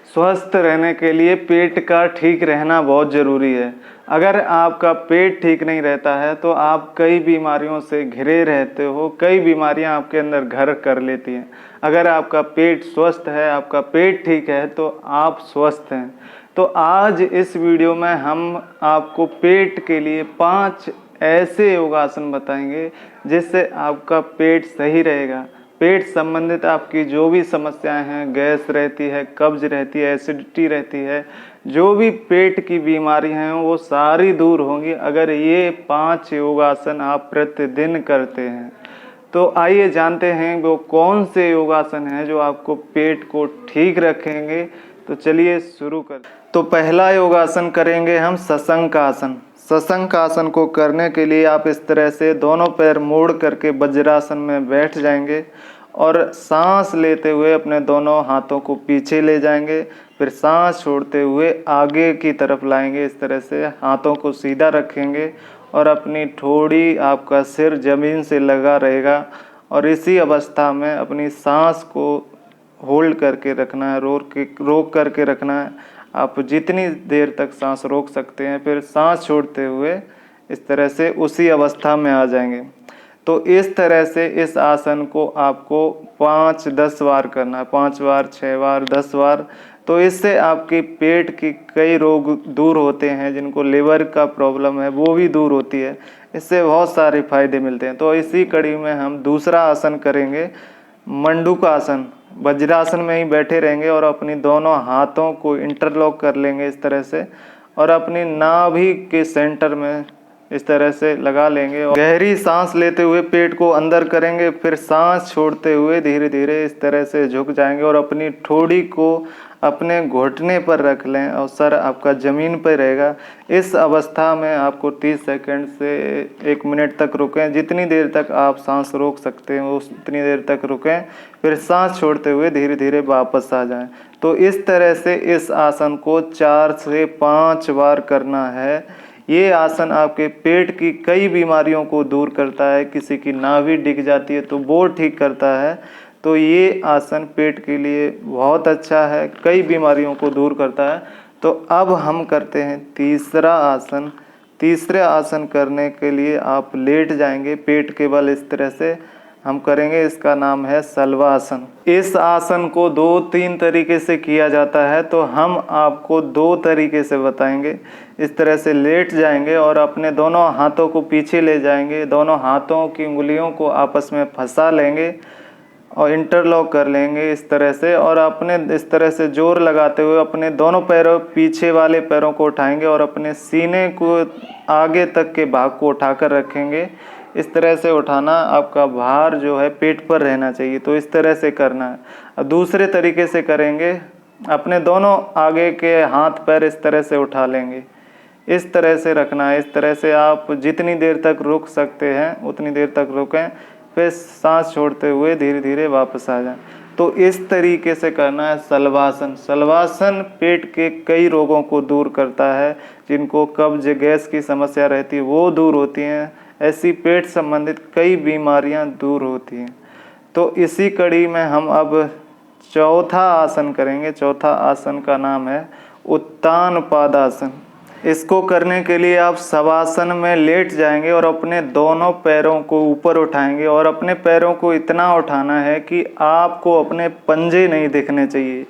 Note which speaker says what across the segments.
Speaker 1: स्वस्थ रहने के लिए पेट का ठीक रहना बहुत ज़रूरी है। अगर आपका पेट ठीक नहीं रहता है तो आप कई बीमारियों से घिरे रहते हो, कई बीमारियां आपके अंदर घर कर लेती हैं। अगर आपका पेट स्वस्थ है, आपका पेट ठीक है तो आप स्वस्थ हैं। तो आज इस वीडियो में हम आपको पेट के लिए 5 ऐसे योगासन बताएंगे जिससे आपका पेट सही रहेगा। पेट संबंधित आपकी जो भी समस्याएं हैं, गैस रहती है, कब्ज रहती है, एसिडिटी रहती है, जो भी पेट की बीमारी हैं वो सारी दूर होंगी अगर ये 5 योगासन आप प्रतिदिन करते हैं। तो आइए जानते हैं वो कौन से योगासन हैं जो आपको पेट को ठीक रखेंगे। तो चलिए शुरू कर। तो पहला योगासन करेंगे हम सशंक आसन। सशंक आसन को करने के लिए आप इस तरह से दोनों पैर मोड़ करके वज्रासन में बैठ जाएंगे और सांस लेते हुए अपने दोनों हाथों को पीछे ले जाएंगे। फिर सांस छोड़ते हुए आगे की तरफ लाएंगे। इस तरह से हाथों को सीधा रखेंगे और अपनी ठोड़ी, आपका सिर जमीन से लगा रहेगा और इसी अवस्था में अपनी सांस को होल्ड करके रखना है, रोक करके रखना है। आप जितनी देर तक सांस रोक सकते हैं, फिर सांस छोड़ते हुए इस तरह से उसी अवस्था में आ जाएंगे। तो इस तरह से इस आसन को आपको 5-10 बार करना है, 5 बार, 6 बार, 10 बार। तो इससे आपके पेट की कई रोग दूर होते हैं, जिनको लिवर का प्रॉब्लम है वो भी दूर होती है। इससे बहुत सारे फायदे मिलते हैं। तो इसी कड़ी में हम दूसरा आसन करेंगे, मंडूक आसन। वज्रासन में ही बैठे रहेंगे और अपनी दोनों हाथों को इंटरलॉक कर लेंगे इस तरह से और अपनी नाभि के सेंटर में इस तरह से लगा लेंगे और गहरी सांस लेते हुए पेट को अंदर करेंगे। फिर सांस छोड़ते हुए धीरे धीरे इस तरह से झुक जाएंगे और अपनी ठोड़ी को अपने घुटने पर रख लें और सर आपका ज़मीन पर रहेगा। इस अवस्था में आपको 30 सेकंड से 1 मिनट तक रुकें। जितनी देर तक आप सांस रोक सकते हैं उतनी देर तक रुकें। फिर सांस छोड़ते हुए धीरे धीरे वापस आ जाएं। तो इस तरह से इस आसन को 4 से 5 बार करना है। ये आसन आपके पेट की कई बीमारियों को दूर करता है। किसी की नाभि डिग जाती है तो वो ठीक करता है। तो ये आसन पेट के लिए बहुत अच्छा है, कई बीमारियों को दूर करता है। तो अब हम करते हैं तीसरा आसन। तीसरे आसन करने के लिए आप लेट जाएंगे पेट के बल इस तरह से हम करेंगे। इसका नाम है शल्वासन। इस आसन को 2-3 तरीके से किया जाता है, तो हम आपको 2 तरीके से बताएंगे। इस तरह से लेट जाएंगे और अपने दोनों हाथों को पीछे ले जाएंगे, दोनों हाथों की उंगलियों को आपस में फंसा लेंगे और इंटरलॉक कर लेंगे इस तरह से और अपने इस तरह से जोर लगाते हुए अपने दोनों पैरों, पीछे वाले पैरों को उठाएंगे और अपने सीने को आगे तक के भाग को उठाकर रखेंगे। इस तरह से उठाना, आपका भार जो है पेट पर रहना चाहिए। तो इस तरह से करना है। अब दूसरे तरीके से करेंगे, अपने दोनों आगे के हाथ पैर इस तरह से उठा लेंगे, इस तरह से रखना है। इस तरह से आप जितनी देर तक रुक सकते हैं उतनी देर तक रुकें, फिर सांस छोड़ते हुए धीरे धीरे वापस आ जाएं। तो इस तरीके से करना है शल्वासन। शल्वासन पेट के कई रोगों को दूर करता है। जिनको कब्ज, गैस की समस्या रहती है वो दूर होती हैं। ऐसी पेट संबंधित कई बीमारियां दूर होती हैं। तो इसी कड़ी में हम अब चौथा आसन करेंगे। चौथा आसन का नाम है उत्तान पादासन। इसको करने के लिए आप शवासन में लेट जाएंगे और अपने दोनों पैरों को ऊपर उठाएंगे और अपने पैरों को इतना उठाना है कि आपको अपने पंजे नहीं दिखने चाहिए।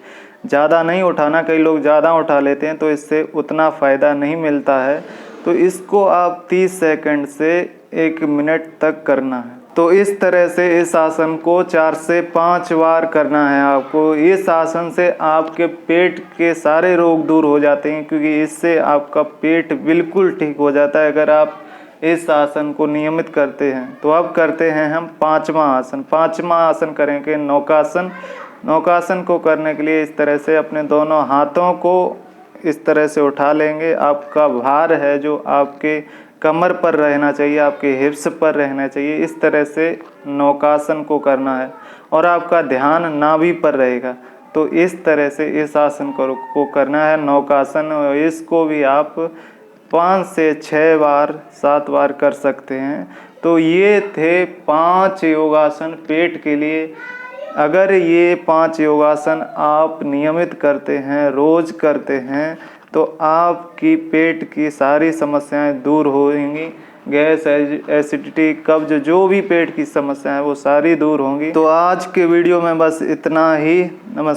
Speaker 1: ज़्यादा नहीं उठाना, कई लोग ज़्यादा उठा लेते हैं तो इससे उतना फ़ायदा नहीं मिलता है। तो इसको आप 30 सेकंड से 1 मिनट तक करना है। तो इस तरह से इस आसन को 4 से 5 बार करना है आपको। इस आसन से आपके पेट के सारे रोग दूर हो जाते हैं, क्योंकि इससे आपका पेट बिल्कुल ठीक हो जाता है अगर आप इस आसन को नियमित करते हैं। तो अब करते हैं हम 5वां आसन। 5वां आसन करेंगे नौकासन। नौकासन को करने के लिए इस तरह से अपने दोनों हाथों को इस तरह से उठा लेंगे। आपका भार है जो आपके कमर पर रहना चाहिए, आपके हिप्स पर रहना चाहिए। इस तरह से नौकासन को करना है और आपका ध्यान नाभि पर रहेगा। तो इस तरह से इस आसन को करना है नौकासन। और इसको भी आप 5 से 6 बार, 7 बार कर सकते हैं। तो ये थे 5 योगासन पेट के लिए। अगर ये 5 योगासन आप नियमित करते हैं, रोज़ करते हैं, तो आपकी पेट की सारी समस्याएं दूर होंगी। गैस, एसिडिटी, कब्ज, जो भी पेट की समस्या है वो सारी दूर होंगी। तो आज के वीडियो में बस इतना ही। नमस्कार।